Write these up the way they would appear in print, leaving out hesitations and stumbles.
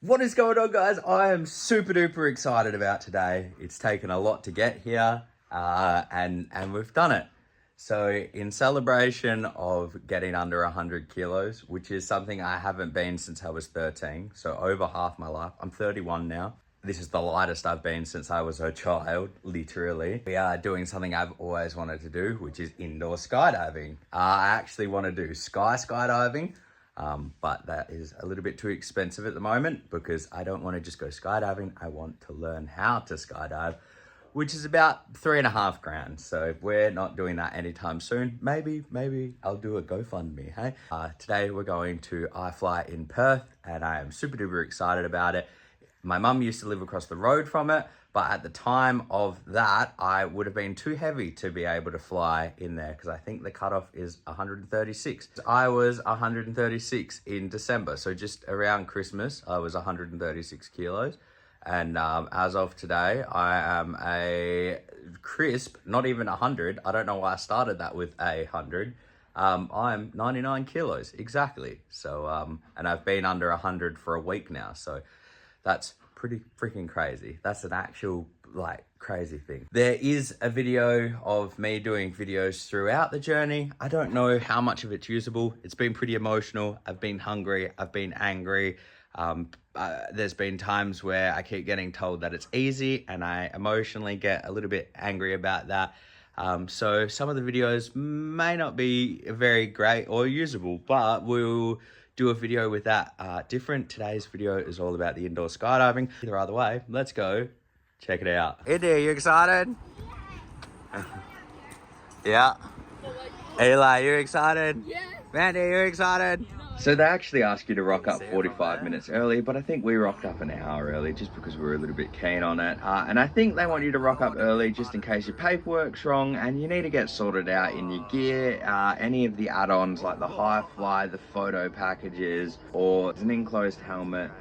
What is going on, guys? I am super duper excited about today. It's taken a lot to get here, and we've done it. So in celebration of getting under 100 kilos, which is something I haven't been since I was 13, so over half my life. I'm 31 now. This is the lightest I've been since I was a child, literally. We are doing something I've always wanted to do, which is indoor skydiving. I actually want to do skydiving. But that is a little bit too expensive at the moment because I don't want to just go skydiving. I want to learn how to skydive, which is about $3.5 grand. So if we're not doing that anytime soon, maybe I'll do a GoFundMe, hey? Today we're going to iFly in Perth and I am super duper excited about it. My mum used to live across the road from it, but at the time of that, I would have been too heavy to be able to fly in there because I think the cutoff is 136. I was 136 in December, so just around Christmas, I was 136 kilos. And as of today, I am a crisp, not even 100. I don't know why I started that with 100. I'm 99 kilos, exactly. So, and I've been under 100 for a week now, so that's pretty freaking crazy. That's an actual, like, crazy thing. There is a video of me doing videos throughout the journey. I don't know how much of it's usable. It's been pretty emotional. I've been hungry. I've been angry. There's been times where I keep getting told that it's easy and I emotionally get a little bit angry about that. So some of the videos may not be very great or usable, but we'll do a video with that different. Today's video is all about the indoor skydiving. Either way, let's go check it out. Indy, are you excited? Yeah. Eli, you excited? Yeah. Mandy, you excited? So they actually ask you to rock up 45 minutes early, but I think we rocked up an hour early just because we were a little bit keen on it. And I think they want you to rock up early just in case your paperwork's wrong and you need to get sorted out in your gear, any of the add-ons like the iFly, the photo packages, or an enclosed helmet,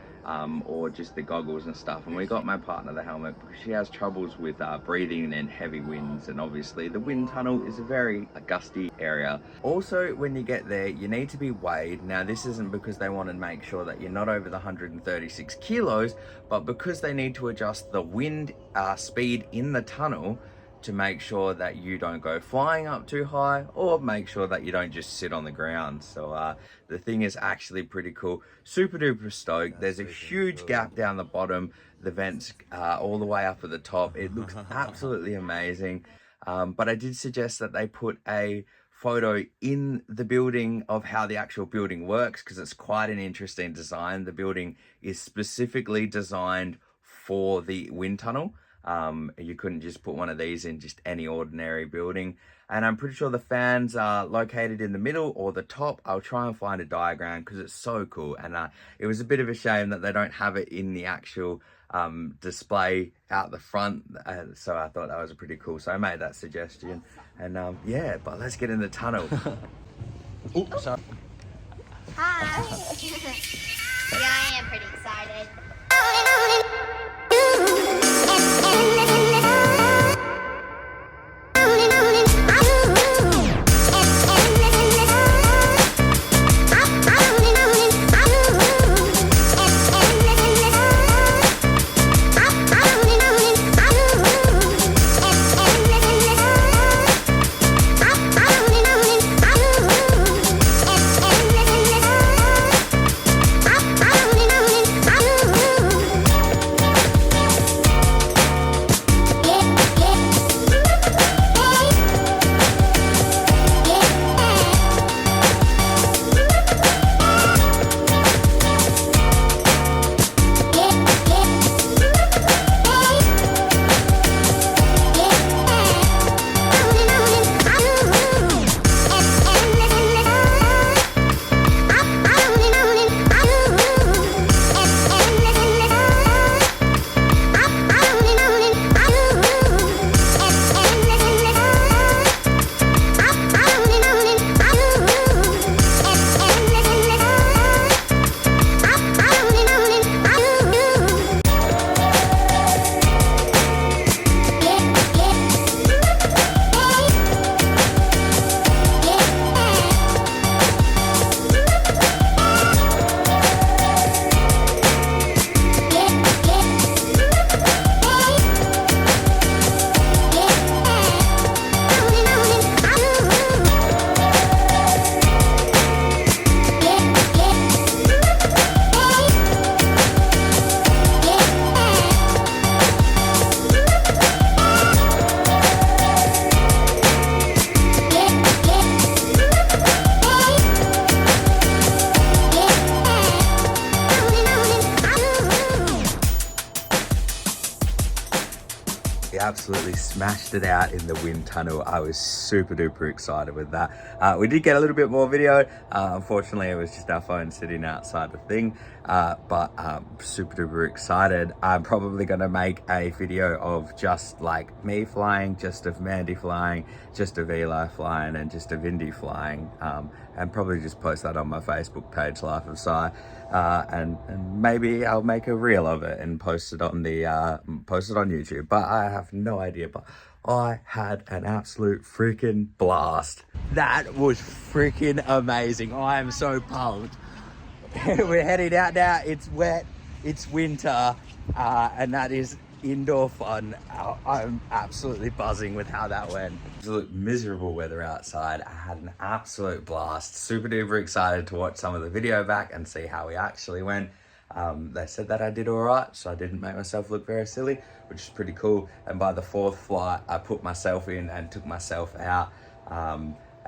or just the goggles and stuff. And we got my partner the helmet because she has troubles with breathing in heavy winds, and obviously the wind tunnel is a very gusty area. Also, when you get there, you need to be weighed. Now this isn't because they want to make sure that you're not over the 136 kilos, but because they need to adjust the wind speed in the tunnel to make sure that you don't go flying up too high or make sure that you don't just sit on the ground. So the thing is actually pretty cool. Super duper stoked. There's a huge gap down the bottom. The vents all the way up at the top. It looks absolutely amazing. But I did suggest that they put a photo in the building of how the actual building works because it's quite an interesting design. The building is specifically designed for the wind tunnel. You couldn't just put one of these in just any ordinary building. And I'm pretty sure the fans are located in the middle or the top. I'll try and find a diagram because it's so cool. And it was a bit of a shame that they don't have it in the actual display out the front. So I thought that was pretty cool. So I made that suggestion. And yeah, but let's get in the tunnel. Oops, sorry. Hi. Yeah, I am pretty excited. He absolutely smashed it out in the wind tunnel. I was super duper excited with that. We did get a little bit more video. Unfortunately, it was just our phone sitting outside the thing. But super duper excited. I'm probably gonna make a video of just like me flying, just of Mandy flying, just of Eli flying, and just of Indy flying. And probably just post that on my Facebook page, Life of Sci. And maybe I'll make a reel of it and post it on YouTube. But I have no idea. But I had an absolute freaking blast. That was freaking amazing. I am so pumped. We're heading out now. It's wet, it's winter, and that is indoor fun. I'm absolutely buzzing with how that went. Absolute miserable weather outside. I had an absolute blast. Super duper excited to watch some of the video back and see how we actually went. They said that I did all right, so I didn't make myself look very silly, which is pretty cool. And by the fourth flight, I put myself in and took myself out.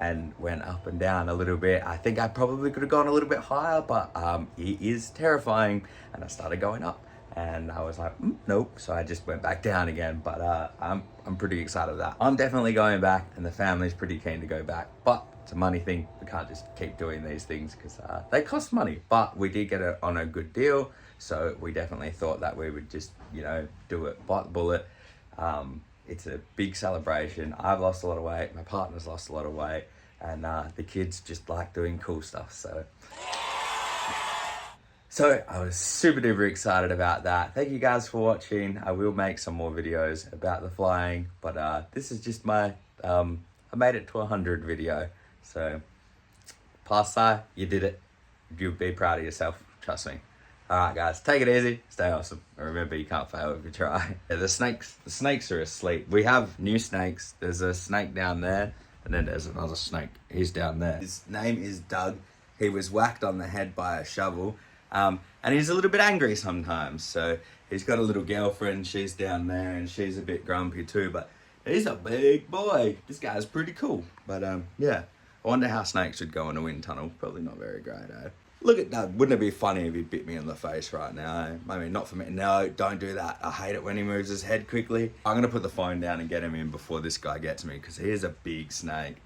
And went up and down a little bit. I think I probably could have gone a little bit higher, but it is terrifying. And I started going up, and I was like, nope. So I just went back down again. But I'm pretty excited with that. I'm definitely going back, and the family's pretty keen to go back. But it's a money thing. We can't just keep doing these things because they cost money. But we did get it on a good deal, so we definitely thought that we would just, do it, bite the bullet. It's a big celebration. I've lost a lot of weight. My partner's lost a lot of weight. And the kids just like doing cool stuff. So I was super duper excited about that. Thank you guys for watching. I will make some more videos about the flying. But this is just my, I made it to 100 video. So pass by, you did it. You'll be proud of yourself. Trust me. All right, guys, take it easy, stay awesome. And remember, you can't fail if you try. Yeah, the snakes are asleep. We have new snakes. There's a snake down there, and then there's another snake. He's down there. His name is Doug. He was whacked on the head by a shovel, and he's a little bit angry sometimes. So he's got a little girlfriend. She's down there, and she's a bit grumpy too. But he's a big boy. This guy's pretty cool. But yeah, I wonder how snakes would go in a wind tunnel. Probably not very great, eh? Look at Doug. Wouldn't it be funny if he bit me in the face right now? I mean, not for me. No, don't do that. I hate it when he moves his head quickly. I'm going to put the phone down and get him in before this guy gets me because he is a big snake.